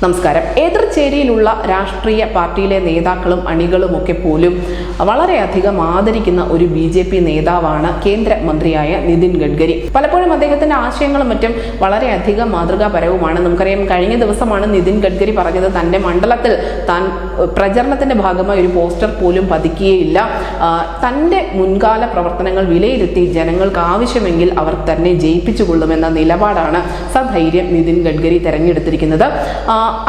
നമസ്കാരം. എതിർചേരിയിലുള്ള രാഷ്ട്രീയ പാർട്ടിയിലെ നേതാക്കളും അണികളുമൊക്കെ പോലും വളരെയധികം ആദരിക്കുന്ന ഒരു BJP നേതാവാണ് കേന്ദ്രമന്ത്രിയായ നിതിൻ ഗഡ്കരി. പലപ്പോഴും അദ്ദേഹത്തിന്റെ ആശയങ്ങളും മറ്റും വളരെയധികം മാതൃകാപരവുമാണ്. നമുക്കറിയാം, കഴിഞ്ഞ ദിവസമാണ് നിതിൻ ഗഡ്കരി പറഞ്ഞത് തന്റെ മണ്ഡലത്തിൽ താൻ പ്രചരണത്തിന്റെ ഭാഗമായി ഒരു പോസ്റ്റർ പോലും പതിക്കുകയില്ല, തന്റെ മുൻകാല പ്രവർത്തനങ്ങൾ വിലയിരുത്തി ജനങ്ങൾക്ക് ആവശ്യമെങ്കിൽ അവർ തന്നെ ജയിപ്പിച്ചുകൊള്ളുമെന്ന നിലപാടാണ് സധൈര്യം നിതിൻ ഗഡ്കരി തെരഞ്ഞെടുത്തിരിക്കുന്നത്.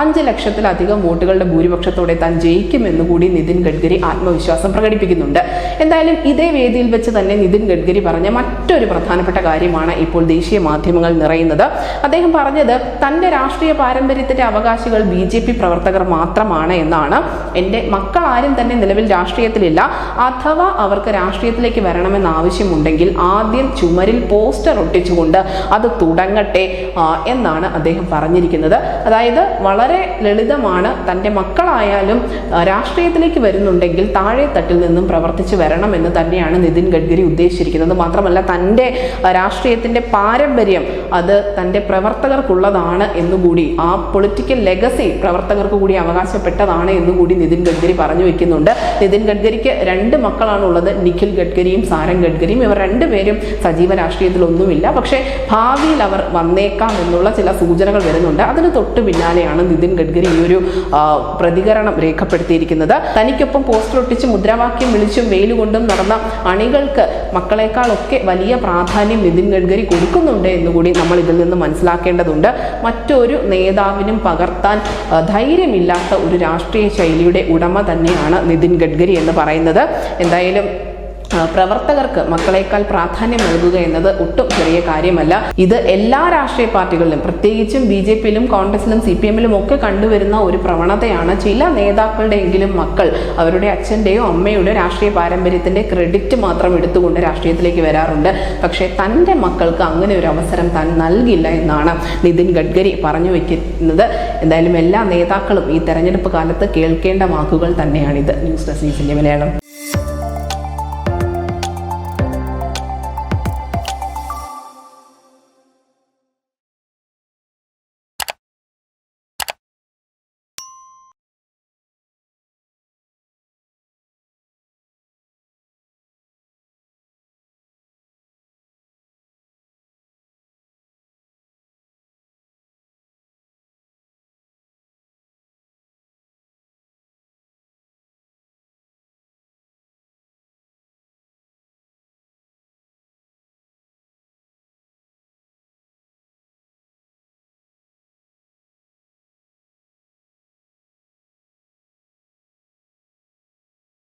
5 ലക്ഷത്തിലധികം വോട്ടുകളുടെ ഭൂരിപക്ഷത്തോടെ താൻ ജയിക്കുമെന്ന് കൂടി നിതിൻ ഗഡ്കരി ആത്മവിശ്വാസം പ്രകടിപ്പിക്കുന്നുണ്ട്. എന്തായാലും ഇതേ വേദിയിൽ വെച്ച് തന്നെ നിതിൻ ഗഡ്കരി പറഞ്ഞ മറ്റൊരു പ്രധാനപ്പെട്ട കാര്യമാണ് ഇപ്പോൾ ദേശീയ മാധ്യമങ്ങൾ നിറയുന്നത്. അദ്ദേഹം പറഞ്ഞത് തന്റെ രാഷ്ട്രീയ പാരമ്പര്യത്തിന്റെ അവകാശികൾ BJP പ്രവർത്തകർ മാത്രമാണ് എന്നാണ്. എൻ്റെ മക്കൾ ആരും തന്നെ നിലവിൽ രാഷ്ട്രീയത്തിലില്ല, അഥവാ അവർക്ക് രാഷ്ട്രീയത്തിലേക്ക് വരണമെന്ന് ആവശ്യമുണ്ടെങ്കിൽ ആദ്യം ചുമരിൽ പോസ്റ്റർ ഒട്ടിച്ചുകൊണ്ട് അത് തുടങ്ങട്ടെ എന്നാണ് അദ്ദേഹം പറഞ്ഞിരിക്കുന്നത്. അതായത് വളരെ ലളിതമാണ്. തൻ്റെ മക്കളായാലും രാഷ്ട്രീയത്തിലേക്ക് വരുന്നുണ്ടെങ്കിൽ താഴെ തട്ടിൽ നിന്നും പ്രവർത്തിച്ചു വരണമെന്ന് തന്നെയാണ് നിതിൻ ഗഡ്കരി ഉദ്ദേശിച്ചിരിക്കുന്നത്. മാത്രമല്ല, തൻ്റെ രാഷ്ട്രീയത്തിൻ്റെ പാരമ്പര്യം അത് തൻ്റെ പ്രവർത്തകർക്കുള്ളതാണ് എന്നുകൂടി, ആ പൊളിറ്റിക്കൽ ലെഗസി പ്രവർത്തകർക്ക് കൂടി അവകാശപ്പെട്ടതാണ് എന്നുകൂടി നിതിൻ ഗഡ്കരി പറഞ്ഞു വെക്കുന്നുണ്ട്. നിതിൻ ഗഡ്കരിക്ക് 2 മക്കളാണുള്ളത്, നിഖിൽ ഗഡ്കരിയും സാരംഗ് ഗഡ്കരിയും. ഇവർ 2 പേരും സജീവ രാഷ്ട്രീയത്തിലൊന്നുമില്ല, പക്ഷേ ഭാവിയിൽ അവർ വന്നേക്കാം എന്നുള്ള ചില സൂചനകൾ വരുന്നുണ്ട്. അതിന് തൊട്ട് പിന്നാലെയാണ് നിതിൻ ഗഡ്കരി ഈ ഒരു പ്രതികരണം രേഖപ്പെടുത്തിയിരിക്കുന്നത്. തനിക്കൊപ്പം പോസ്റ്റർ ഒട്ടിച്ച് മുദ്രാവാക്യം വിളിച്ചും വെയിലുകൊണ്ടും നടന്ന അണികൾക്ക് മക്കളെക്കാളൊക്കെ വലിയ പ്രാധാന്യം നിതിൻ ഗഡ്കരി കൊടുക്കുന്നുണ്ട് എന്നുകൂടി നമ്മൾ ഇതിൽ നിന്ന് മനസ്സിലാക്കേണ്ടതുണ്ട്. മറ്റൊരു നേതാവിനും പകർത്താൻ ധൈര്യമില്ലാത്ത ഒരു രാഷ്ട്രീയ ശൈലിയുടെ ഉടമ തന്നെയാണ് നിതിൻ ഗഡ്കരി എന്ന് പറയുന്നത്. എന്തായാലും പ്രവർത്തകർക്ക് മക്കളെക്കാൾ പ്രാധാന്യം നൽകുക എന്നത് ഒട്ടും ചെറിയ കാര്യമല്ല. ഇത് എല്ലാ രാഷ്ട്രീയ പാർട്ടികളിലും, പ്രത്യേകിച്ചും BJPയിലും കോൺഗ്രസിലും CPMലും ഒക്കെ കണ്ടുവരുന്ന ഒരു പ്രവണതയാണ്. ചില നേതാക്കളുടെയെങ്കിലും മക്കൾ അവരുടെ അച്ഛൻ്റെയോ അമ്മയുടെ രാഷ്ട്രീയ പാരമ്പര്യത്തിൻ്റെ ക്രെഡിറ്റ് മാത്രം എടുത്തുകൊണ്ട് രാഷ്ട്രീയത്തിലേക്ക് വരാറുണ്ട്. പക്ഷേ തൻ്റെ മക്കൾക്ക് അങ്ങനെ ഒരു അവസരം താൻ നൽകില്ല എന്നാണ് നിതിൻ ഗഡ്കരി പറഞ്ഞു വയ്ക്കുന്നത്. എന്തായാലും എല്ലാ നേതാക്കളും ഈ തെരഞ്ഞെടുപ്പ് കാലത്ത് കേൾക്കേണ്ട വാക്കുകൾ തന്നെയാണിത്. ന്യൂസ് ഡെസ്ക് ന്യൂസിൻ്റെ മലയാളം.